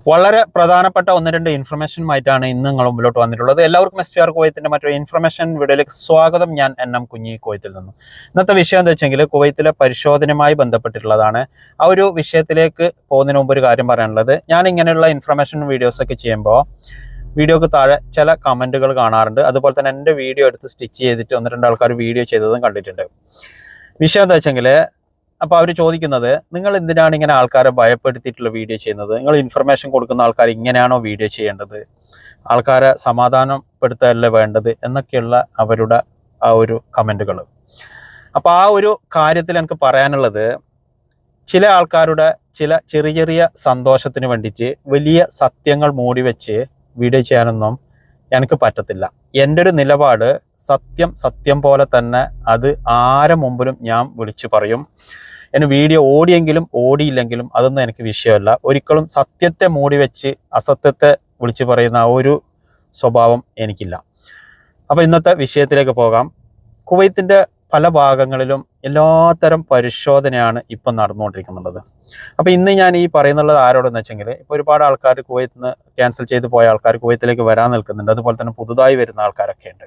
വളരെ പ്രധാനപ്പെട്ട ഒന്ന് രണ്ട് ഇൻഫർമേഷനുമായിട്ടാണ് ഇന്ന് നിങ്ങൾ മുമ്പിലോട്ട് വന്നിട്ടുള്ളത്. എല്ലാവർക്കും SPR കുവൈത്തിന്റെ മറ്റൊരു ഇൻഫർമേഷൻ വീഡിയോയിലേക്ക് സ്വാഗതം. ഞാൻ NM കുഞ്ഞി, കുവൈത്തിൽ നിന്നും. ഇന്നത്തെ വിഷയം എന്താ വെച്ചെങ്കിൽ കുവൈത്തിലെ പരിശോധനയുമായി ബന്ധപ്പെട്ടിട്ടുള്ളതാണ്. ആ ഒരു വിഷയത്തിലേക്ക് പോകുന്നതിന് മുമ്പ് ഒരു കാര്യം പറയാനുള്ളത്, ഞാൻ ഇങ്ങനെയുള്ള ഇൻഫർമേഷൻ വീഡിയോസൊക്കെ ചെയ്യുമ്പോൾ വീഡിയോക്ക് താഴെ ചില കമൻറ്റുകൾ കാണാറുണ്ട്. അതുപോലെ തന്നെ എൻ്റെ വീഡിയോ എടുത്ത് സ്റ്റിച്ച് ചെയ്തിട്ട് ഒന്ന് രണ്ട് ആൾക്കാർ വീഡിയോ ചെയ്തതും കണ്ടിട്ടുണ്ട്. വിഷയം എന്താ വെച്ചെങ്കിൽ, അപ്പോൾ അവർ ചോദിക്കുന്നത്, നിങ്ങൾ എന്തിനാണ് ഇങ്ങനെ ആൾക്കാരെ ഭയപ്പെടുത്തിയിട്ടുള്ള വീഡിയോ ചെയ്യുന്നത്? നിങ്ങൾ ഇൻഫർമേഷൻ കൊടുക്കുന്ന ആൾക്കാർ ഇങ്ങനെയാണോ വീഡിയോ ചെയ്യേണ്ടത്? ആൾക്കാരെ സമാധാനപ്പെടുത്തല്ലേ വേണ്ടത് എന്നൊക്കെയുള്ള അവരുടെ ആ ഒരു കമൻറ്റുകൾ. അപ്പോൾ ആ ഒരു കാര്യത്തിൽ എനിക്ക് പറയാനുള്ളത്, ചില ആൾക്കാരുടെ ചില ചെറിയ ചെറിയ സന്തോഷത്തിന് വേണ്ടിയിട്ട് വലിയ സത്യങ്ങൾ മൂടി വെച്ച് വീഡിയോ ചെയ്യാനൊന്നും എനിക്ക് പറ്റത്തില്ല. എൻ്റെ ഒരു നിലപാട് സത്യം സത്യം പോലെ തന്നെ, അത് ആരെ മുമ്പിലും ഞാൻ വിളിച്ചു പറയും. എന്നെ വീഡിയോ ഓടിയെങ്കിലും ഓടിയില്ലെങ്കിലും അതൊന്നും എനിക്ക് വിഷയമല്ല. ഒരിക്കലും സത്യത്തെ മൂടി വെച്ച് അസത്യത്തെ വിളിച്ചു പറയുന്ന ആ ഒരു സ്വഭാവം എനിക്കില്ല. അപ്പോൾ ഇന്നത്തെ വിഷയത്തിലേക്ക് പോകാം. കുവൈത്തിൻ്റെ പല ഭാഗങ്ങളിലും എല്ലാത്തരം പരിശോധനയാണ് ഇപ്പം നടന്നുകൊണ്ടിരിക്കുന്നുള്ളത്. അപ്പോൾ ഇന്ന് ഞാൻ ഈ പറയുന്നുള്ളത് ആരോടെന്ന് വെച്ചെങ്കിൽ, ഇപ്പോൾ ഒരുപാട് ആൾക്കാർ കുവൈത്തിൽ നിന്ന് ക്യാൻസൽ ചെയ്ത് പോയ ആൾക്കാർ കുവൈത്തിലേക്ക് വരാൻ നിൽക്കുന്നുണ്ട്. അതുപോലെ തന്നെ പുതുതായി വരുന്ന ആൾക്കാരൊക്കെ ഉണ്ട്.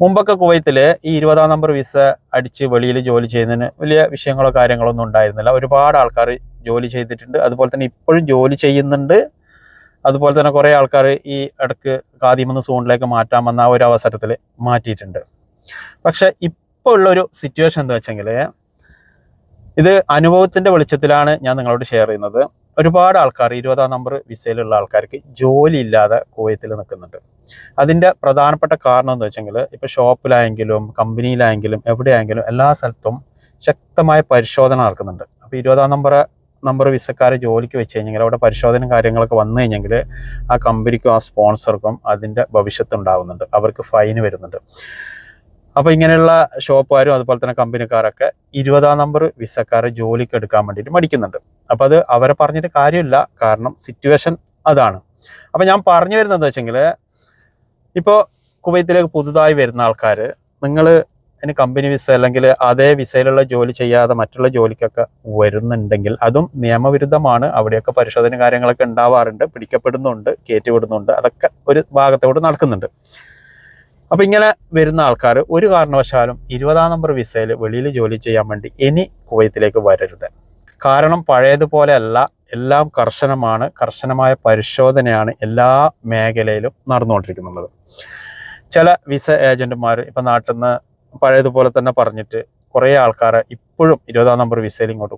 മുമ്പൊക്കെ കുവൈത്തിൽ ഈ 20-ാം നമ്പർ വിസ അടിച്ച് വെളിയിൽ ജോലി ചെയ്യുന്നതിന് വലിയ വിഷയങ്ങളോ കാര്യങ്ങളോ ഒന്നും ഉണ്ടായിരുന്നില്ല. ഒരുപാട് ആൾക്കാർ ജോലി ചെയ്തിട്ടുണ്ട്. അതുപോലെ തന്നെ ഇപ്പോഴും ജോലി ചെയ്യുന്നുണ്ട്. അതുപോലെ തന്നെ കുറേ ആൾക്കാർ ഈ ഇടയ്ക്ക് ഖാദിമെന്ന സോണിലേക്ക് മാറ്റാമെന്ന ആ ഒരു അവസരത്തിൽ മാറ്റിയിട്ടുണ്ട്. പക്ഷെ ഇപ്പോൾ ഉള്ളൊരു സിറ്റുവേഷൻ എന്താ വെച്ചെങ്കിൽ, ഇത് അനുഭവത്തിൻ്റെ വെളിച്ചത്തിലാണ് ഞാൻ നിങ്ങളോട് ഷെയർ ചെയ്യുന്നത്. ഒരുപാട് ആൾക്കാർ 20-ാം നമ്പർ വിസയിലുള്ള ആൾക്കാർക്ക് ജോലി ഇല്ലാതെ കുവൈത്തിൽ നിൽക്കുന്നുണ്ട്. അതിൻ്റെ പ്രധാനപ്പെട്ട കാരണം എന്താ വെച്ചെങ്കിൽ, ഇപ്പോൾ ഷോപ്പിലായെങ്കിലും കമ്പനിയിലായെങ്കിലും എവിടെയായെങ്കിലും എല്ലാ സ്ഥലത്തും ശക്തമായ പരിശോധന നടക്കുന്നുണ്ട്. അപ്പോൾ 20-ാം നമ്പർ വിസക്കാരെ ജോലിക്ക് വെച്ച് കഴിഞ്ഞെങ്കിൽ അവിടെ പരിശോധനയും കാര്യങ്ങളൊക്കെ വന്നു കഴിഞ്ഞെങ്കിൽ ആ കമ്പനിക്കും ആ സ്പോൺസർക്കും അതിൻ്റെ ഭവിഷ്യത്ത് ഉണ്ടാകുന്നുണ്ട്. അവർക്ക് ഫൈന് വരുന്നുണ്ട്. അപ്പോൾ ഇങ്ങനെയുള്ള ഷോപ്പുകാരും അതുപോലെ തന്നെ കമ്പനിക്കാരൊക്കെ 20-ാം നമ്പർ വിസക്കാരെ ജോലിക്ക് എടുക്കാൻ വേണ്ടിയിട്ട് മടിക്കുന്നുണ്ട്. അപ്പോൾ അത് അവരെ പറഞ്ഞിട്ട് കാര്യമില്ല, കാരണം സിറ്റുവേഷൻ അതാണ്. അപ്പോൾ ഞാൻ പറഞ്ഞു വരുന്നത് എന്താ വെച്ചെങ്കിൽ, ഇപ്പോൾ കുവൈത്തിലേക്ക് പുതുതായി വരുന്ന ആൾക്കാർ, നിങ്ങൾ ഇനി കമ്പനി വിസ അല്ലെങ്കിൽ അതേ വിസയിലുള്ള ജോലി ചെയ്യാതെ മറ്റുള്ള ജോലിക്കൊക്കെ വരുന്നുണ്ടെങ്കിൽ അതും നിയമവിരുദ്ധമാണ്. അവിടെയൊക്കെ പരിശോധന കാര്യങ്ങളൊക്കെ ഉണ്ടാവാറുണ്ട്, പിടിക്കപ്പെടുന്നുണ്ട്, കയറ്റിവിടുന്നുണ്ട്, അതൊക്കെ ഒരു ഭാഗത്തോട് നടക്കുന്നുണ്ട്. അപ്പോൾ ഇങ്ങനെ വരുന്ന ആൾക്കാർ ഒരു കാരണവശാലും 20-ാം നമ്പർ വിസയിൽ വെളിയിൽ ജോലി ചെയ്യാൻ വേണ്ടി ഇനി കുവൈത്തിലേക്ക് വരരുത്. കാരണം പഴയതുപോലെ അല്ല, എല്ലാം കർശനമാണ്. കർശനമായ പരിശോധനയാണ് എല്ലാ മേഖലയിലും നടന്നുകൊണ്ടിരിക്കുന്നത്. ചില വിസ ഏജന്റുമാർ ഇപ്പം നാട്ടിൽ നിന്ന് പഴയതുപോലെ തന്നെ പറഞ്ഞിട്ട് കുറേ ആൾക്കാരെ ഇപ്പോഴും 20-ാം നമ്പർ വിസയിൽ ഇങ്ങോട്ട്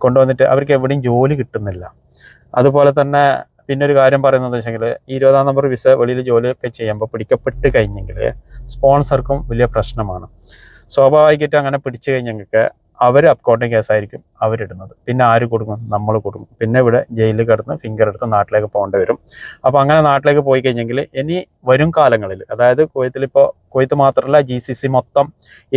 കൊണ്ടുവന്നിട്ട് അവർക്ക് എവിടെയും ജോലി കിട്ടുന്നില്ല. അതുപോലെ തന്നെ പിന്നെ ഒരു കാര്യം പറയുന്നത് വെച്ചെങ്കിൽ, 20-ാം നമ്പർ വിസ വെളിയിൽ ജോലിയൊക്കെ ചെയ്യുമ്പോൾ പിടിക്കപ്പെട്ട് കഴിഞ്ഞെങ്കിൽ സ്പോൺസർക്കും വലിയ പ്രശ്നമാണ്. സ്വാഭാവികമായിട്ട് അങ്ങനെ പിടിച്ചു കഴിഞ്ഞെങ്കിൽ അവർ അക്കൗണ്ടിങ് കേസായിരിക്കും അവരിടുന്നത്. പിന്നെ ആര് കൊടുക്കും? നമ്മൾ കൊടുക്കും. പിന്നെ ഇവിടെ ജയിലിൽ കിടന്ന് ഫിംഗർ എടുത്ത് നാട്ടിലേക്ക് പോകേണ്ടി വരും. അപ്പോൾ അങ്ങനെ നാട്ടിലേക്ക് പോയി കഴിഞ്ഞെങ്കിൽ ഇനി വരും കാലങ്ങളിൽ, അതായത് കുവൈത്ത് മാത്രമല്ല GCC മൊത്തം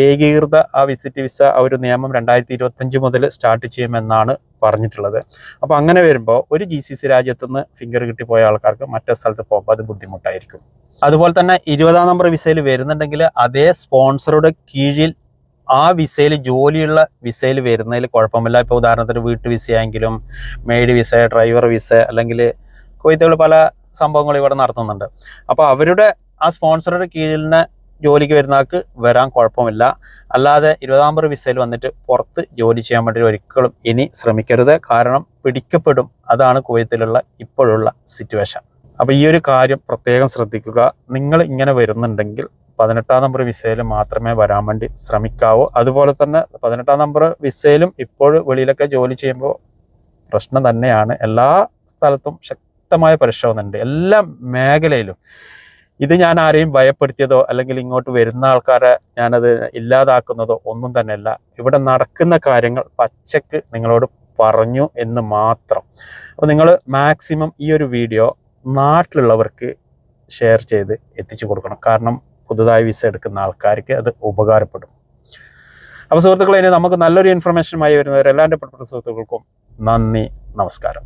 ഏകീകൃത ആ വിസിറ്റ് വിസ ആ ഒരു നിയമം 2025 മുതൽ സ്റ്റാർട്ട് ചെയ്യുമെന്നാണ് പറഞ്ഞിട്ടുള്ളത്. അപ്പോൾ അങ്ങനെ വരുമ്പോൾ ഒരു GCC രാജ്യത്തുനിന്ന് ഫിംഗർ കിട്ടിപ്പോയ ആൾക്കാർക്ക് മറ്റേ സ്ഥലത്ത് പോകുമ്പോൾ അത് ബുദ്ധിമുട്ടായിരിക്കും. അതുപോലെ തന്നെ 20-ാം നമ്പർ വിസയിൽ വരുന്നുണ്ടെങ്കിൽ അതേ സ്പോൺസറുടെ കീഴിൽ ആ വിസയിൽ ജോലിയുള്ള വിസയിൽ വരുന്നതിൽ കുഴപ്പമില്ല. ഇപ്പോൾ ഉദാഹരണത്തിന് വീട്ടു വിസയായെങ്കിലും മെയ്ഡ് വിസ, ഡ്രൈവർ വിസ, അല്ലെങ്കിൽ കുവൈത്തുകൾ പല സംഭവങ്ങളും ഇവിടെ നടത്തുന്നുണ്ട്. അപ്പോൾ അവരുടെ ആ സ്പോൺസറുടെ കീഴിൽ നിന്ന് ജോലിക്ക് വരുന്ന ആൾക്ക് വരാൻ കുഴപ്പമില്ല. അല്ലാതെ 20-ാം നമ്പർ വിസയിൽ വന്നിട്ട് പുറത്ത് ജോലി ചെയ്യാൻ വേണ്ടി ഒരിക്കലും ഇനി ശ്രമിക്കരുത്. കാരണം പിടിക്കപ്പെടും. അതാണ് കുവൈത്തിലുള്ള ഇപ്പോഴുള്ള സിറ്റുവേഷൻ. അപ്പോൾ ഈ ഒരു കാര്യം പ്രത്യേകം ശ്രദ്ധിക്കുക. നിങ്ങൾ ഇങ്ങനെ വരുന്നുണ്ടെങ്കിൽ 18-ാം നമ്പർ വിസയിൽ മാത്രമേ വരാൻ വേണ്ടി ശ്രമിക്കാവൂ. അതുപോലെ തന്നെ 18-ാം നമ്പർ വിസയിലും ഇപ്പോൾ വെളിയിലൊക്കെ ജോലി ചെയ്യുമ്പോൾ പ്രശ്നം തന്നെയാണ്. എല്ലാ സ്ഥലത്തും ശക്തമായ പരിശോധന ഉണ്ട്, എല്ലാ മേഖലയിലും. ഇത് ഞാൻ ആരെയും ഭയപ്പെടുത്തിയതോ അല്ലെങ്കിൽ ഇങ്ങോട്ട് വരുന്ന ആൾക്കാരെ ഞാനത് ഇല്ലാതാക്കുന്നതോ ഒന്നും തന്നെയല്ല. ഇവിടെ നടക്കുന്ന കാര്യങ്ങൾ പച്ചക്ക് നിങ്ങളോട് പറഞ്ഞു എന്ന് മാത്രം. അപ്പോൾ നിങ്ങൾ മാക്സിമം ഈ ഒരു വീഡിയോ നാട്ടിലുള്ളവർക്ക് ഷെയർ ചെയ്ത് എത്തിച്ചു കൊടുക്കണം. കാരണം പുതുതായി വിസ എടുക്കുന്ന ആൾക്കാർക്ക് അത് ഉപകാരപ്പെടും. അപ്പോൾ സുഹൃത്തുക്കളെ, ഇനി നമുക്ക് നല്ലൊരു ഇൻഫർമേഷനുമായി വരുന്നവരെല്ലാവരുടെ സുഹൃത്തുക്കൾക്കും നന്ദി, നമസ്കാരം.